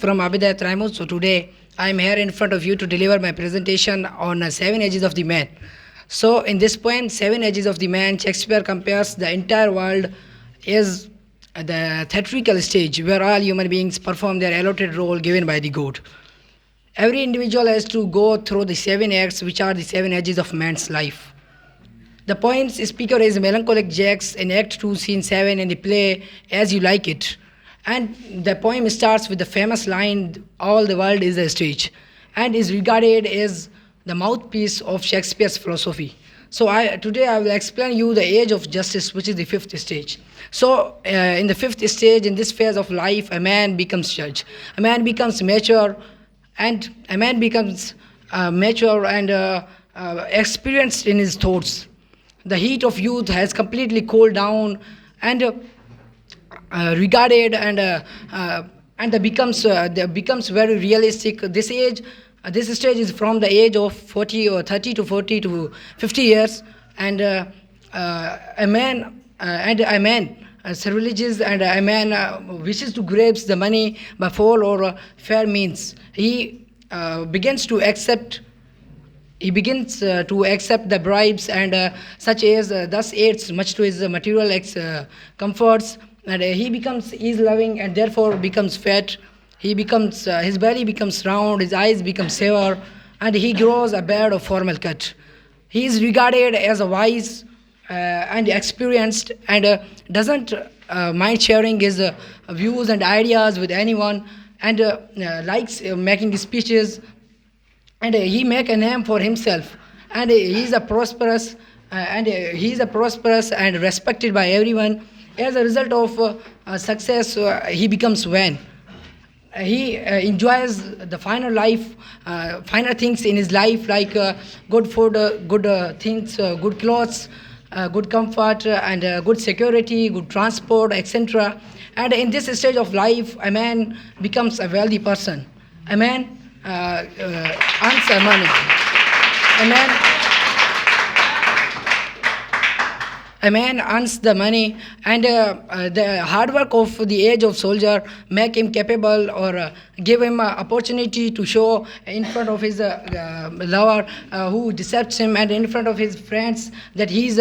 from Abhidayat Rahimoo. So today I am here in front of you to deliver my presentation on 7 ages of the man. So in this poem, 7 ages of the man, Shakespeare compares the entire world as the theatrical stage where all human beings perform their allotted role given by the god. Every individual has to go through the 7 acts, which are the 7 ages of man's life. The poem's speaker is melancholic Jacks in Act 2, Scene 7 in the play As You Like It. And the poem starts with the famous line, "All the world is a stage," and is regarded as the mouthpiece of Shakespeare's philosophy. So today I will explain you the age of justice, which is the fifth stage. So in the fifth stage, in this phase of life, a man becomes judge. A man becomes mature, and a man becomes mature and experienced in his thoughts. The heat of youth has completely cooled down and regarded and becomes very realistic. This stage is from the age of 40 or 30 to 40 to 50 years, and a man religious, and a man wishes to grasp the money by foul or fair means. He begins to accept the bribes, and such as thus aids much to his material comforts, and he becomes ease loving and therefore becomes fat. His belly becomes round, his eyes become sour, and he grows a beard of formal cut. He is regarded as a wise and experienced, and doesn't mind sharing his views and ideas with anyone, and likes making speeches, and he make a name for himself, and he is a prosperous and respected by everyone. As a result of success, he becomes vain. He enjoys the finer things in his life, like good food, good things, good clothes, good comfort, and good security, good transport, etc. And in this stage of life, a man becomes a wealthy person. A man earns money. A man earns the money, and the hard work of the age of soldier make him capable, or give him opportunity to show in front of his lover who decepts him, and in front of his friends that he is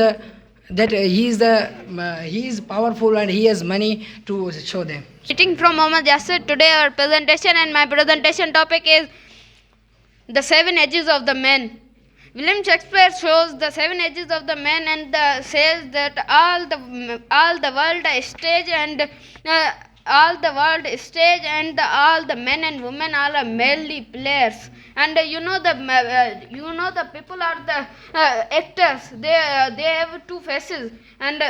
powerful and he has money to show them. Sitting from Mohammed Yasir, today our presentation, and my presentation topic is the 7 ages of the man. William Shakespeare shows the 7 ages of the man, and says that all the world is stage, and all the men and women are merely players. And the people are the actors. They have two faces, and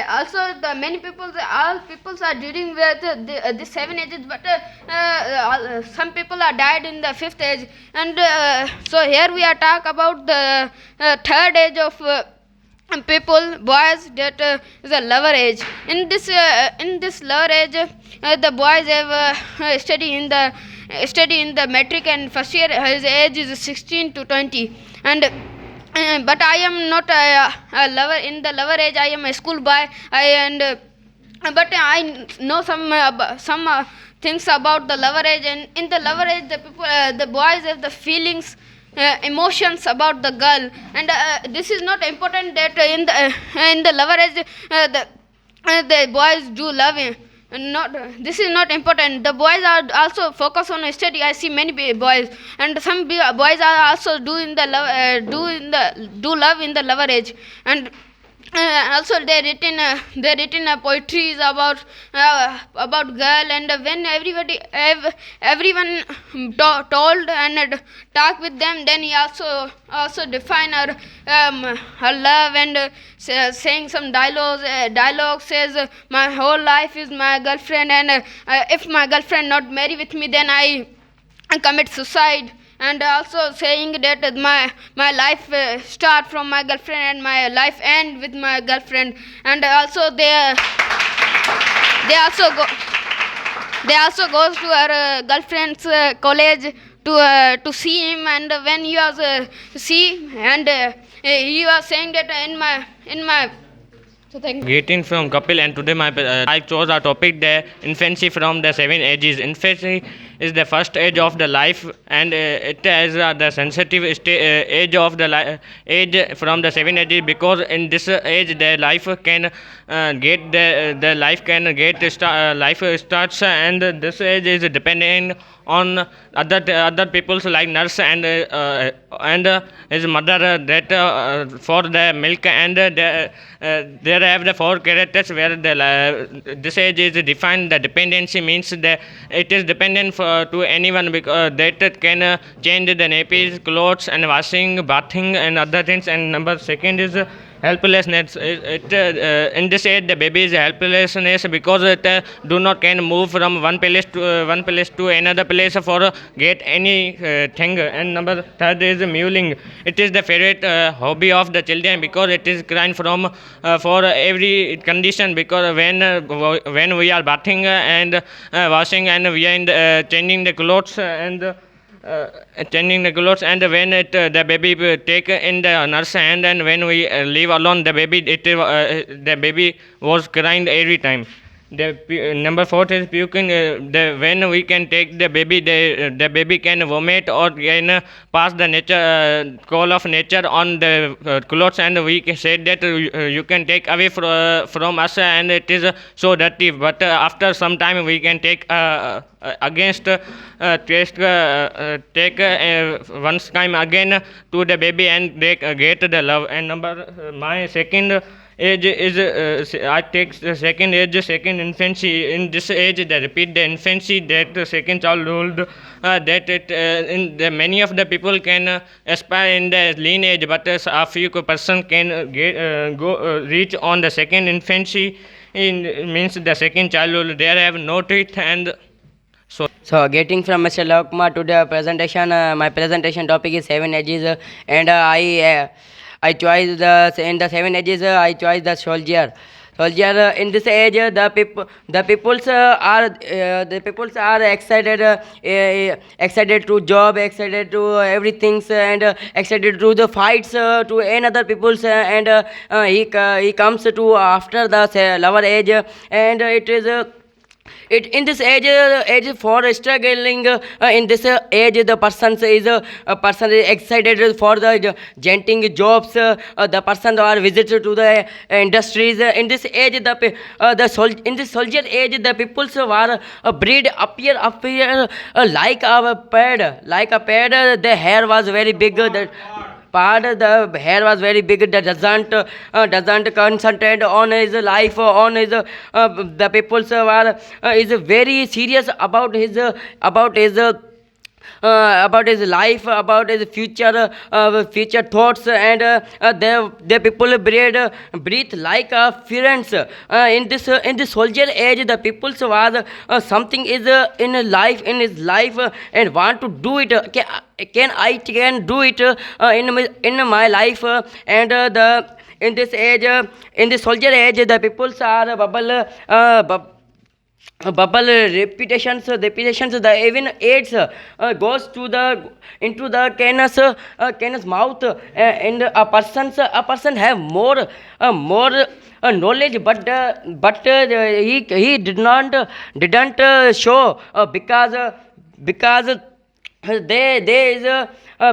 also the many all peoples are dealing with the 7 ages, but some people are died in the fifth age. And so here we are talk about the third age of people, boys, that is a lover age. In this lover age, the boys have study in the metric, and first year his age is 16 to 20, and but I am not a lover. In the lover age, I am a school boy. But I know some things about the lover age. And in the lover age, the boys have the feelings, emotions about the girl. And this is not important that in the lover age the boys do love him. This is not important. The boys are also focus on study. I see many boys, and some boys are also do love in the lover age. And also they written poetries about girl. And when everyone told and talk with them, then he also define her love, and saying some dialogue says, my whole life is my girlfriend, and if my girlfriend not marry with me, then I commit suicide. And also saying that my life start from my girlfriend, and my life end with my girlfriend. And also they also goes to her girlfriend's college to see him. And when he was see, and he was saying that So thank you. Greeting from Kapil, and today I chose our topic, the infancy from the seven ages. Infancy is the first age of the life, and it is the sensitive age of the age from the seven ages, because in this age the life can get the life can get life starts, and this age is dependent on other people's like nurse and his mother that for the milk, and there have the four characters where this age is defined. The dependency means that it is dependent to anyone, because that can change the nappies, clothes, and washing, bathing, and other things. And number second is helplessness. In this age the baby is helplessness, because it do not can move from one place to another place for get any thing. And number third is mewling. It is the favorite hobby of the children, because it is crying from for every condition, because when we are bathing and washing, and we are in changing the clothes, and changing the clothes, and when the baby take in the nurse hand, and when we leave alone the baby, the baby was crying every time. Number four is puking. When we can take the baby, the baby can vomit or can pass the nature call of nature on the clothes, and we can say that you can take away from us, and it is so dirty. But after some time we can take against take once time again to the baby, and they get the love. And my second age is I take the second age, second infancy. In this age they repeat the infancy, that second childhood, that it in the many of the people can aspire in the lean age, but a few person can reach on the second infancy, in means the second childhood. They have no teeth. And so getting from Mr. Lokma to the presentation, my presentation topic is seven ages, and I chose in the seven ages. I chose the soldier. Soldier, in this age, the peoples are excited, excited to job, excited to everything, and excited to the fights to another peoples, and he comes to after the lower age, and it is. It in this age for struggling, in this age the person is excited for the genting jobs, the person are visited to the industries. In this age in this soldier age the peoples were breed appear like a pad. The hair was very big, the hair was very big, that doesn't concentrate on his life, on his the peoples were is very serious about his life, about his future thoughts, and the people breathe like a friends. In this soldier age the people was something is in his life, and want to do it. Can do it in my life, and the in this age in this soldier age the peoples are bubble reputations, the even AIDS goes to the into the canus mouth, and a person have more knowledge, but he didn't show, because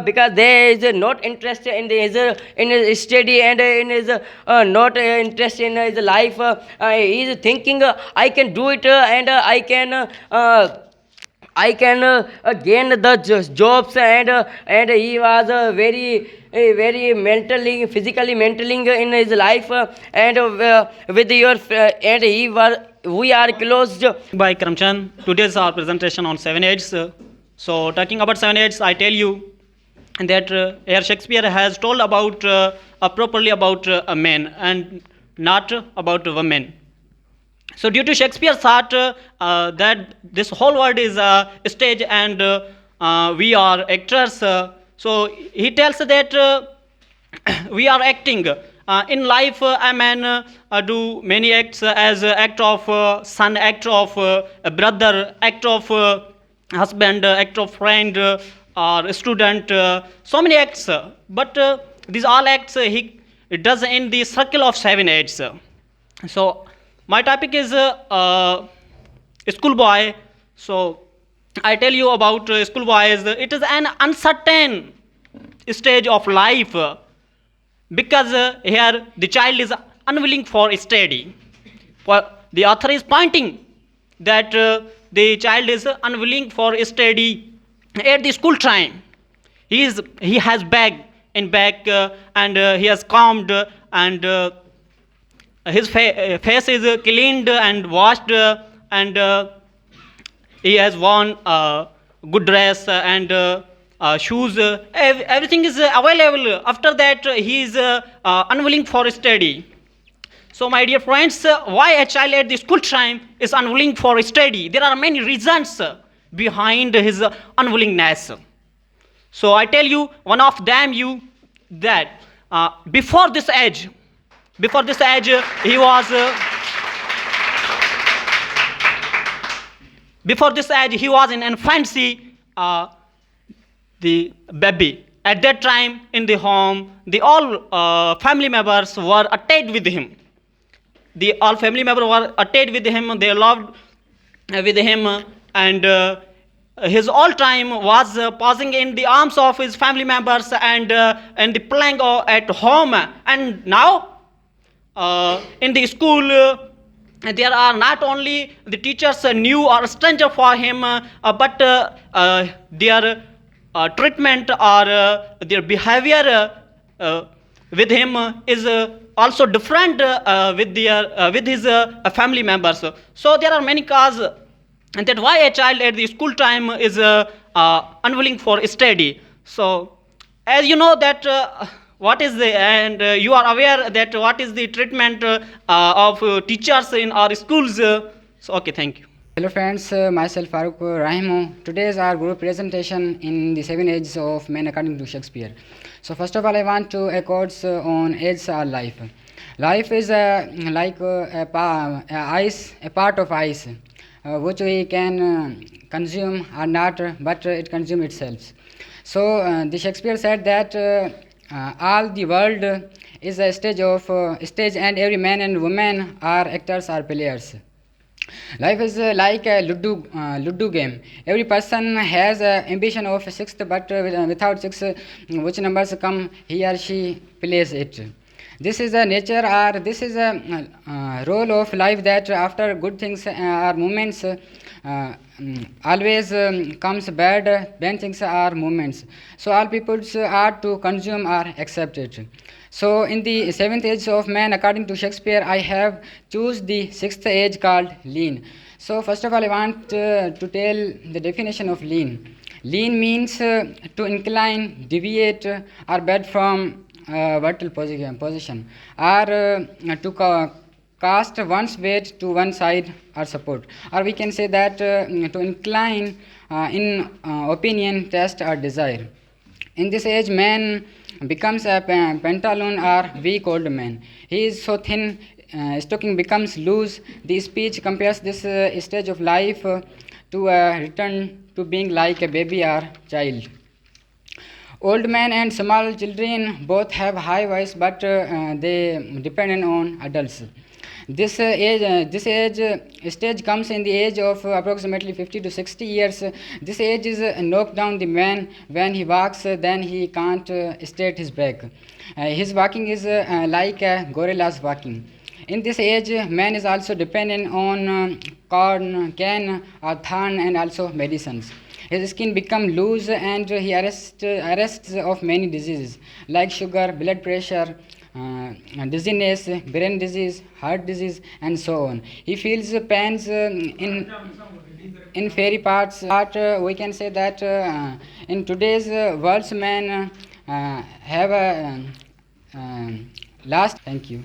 because there is not interest in his study, and in his not interest in his life. He is thinking, I can do it, and I can gain the jobs, and he was very physically mentally in his life, and with your and we are closed by Karamchand. Today's our presentation on seven ages. So talking about seven ages, I tell you that here Shakespeare has told about properly about a man, and not about a woman. So due to Shakespeare's thought that this whole world is a stage, and we are actors, so he tells that we are acting. In life, a man do many acts, as act of son, act of a brother, act of husband, act of friend, or student, so many acts. But these all acts he does in the circle of seven ages. So my topic is schoolboy. So I tell you about schoolboys. It is an uncertain stage of life because here the child is unwilling for study. The author is pointing that the child is unwilling for study at the school time. He has bag in back and he has combed and his face is cleaned and washed and he has worn good dress and shoes. Everything is available. After that, he is unwilling for study. So, my dear friends, why a child at the school time is unwilling for study? There are many reasons behind his unwillingness. So, I tell you one of them. You that before this age, he was. Before this age, he was in infancy, the baby. At that time, in the home, the all family members were attached with him. The all family members were attached with him. They loved with him, and his all time was passing in the arms of his family members and the playing at home. And now, in the school. There are not only the teachers new or stranger for him, but their treatment or their behavior with him is also different with his family members. So there are many causes and that why a child at the school time is unwilling for study. So as you know that what is the and you are aware that what is the treatment of teachers in our schools. So okay, thank you. Hello friends, myself Farooq Rahimoo. Today is our group presentation in the 7 ages of men according to Shakespeare. So first of all, I want to quotes on ages are life. Life is like ice, a part of ice, which we can consume or not, but it consumes itself. So the Shakespeare said that all the world is a stage and every man and woman are actors or players. Life is like a Ludo game. Every person has ambition of sixth, but without six, which numbers come, he or she plays it. This is a nature or this is a role of life that after good things or moments always comes bad things are moments. So all people are to consume or accept it. So in the 7th age of man according to Shakespeare, I have choose the 6th age called lean. So first of all, I want to tell the definition of lean. Lean means to incline, deviate or bend from vertical position or to cast one's weight to one side or support, or we can say that to incline in opinion, taste or desire. In this age, man becomes a pantaloon or weak old man. He is so thin, stocking becomes loose. The speech compares this stage of life to a return to being like a baby or child. Old men and small children both have high voice, but they depend on adults. This stage comes in the age of approximately 50 to 60 years. This age is knocked down the man when he walks, then he can't straight his back. His walking is like a gorilla's walking. In this age, man is also dependent on corn, cane, or thorn, and also medicines. His skin becomes loose and he arrests of many diseases like sugar, blood pressure, dizziness, brain disease, heart disease, and so on. He feels pains in fairy parts. But we can say that in today's world's men have a last. Thank you.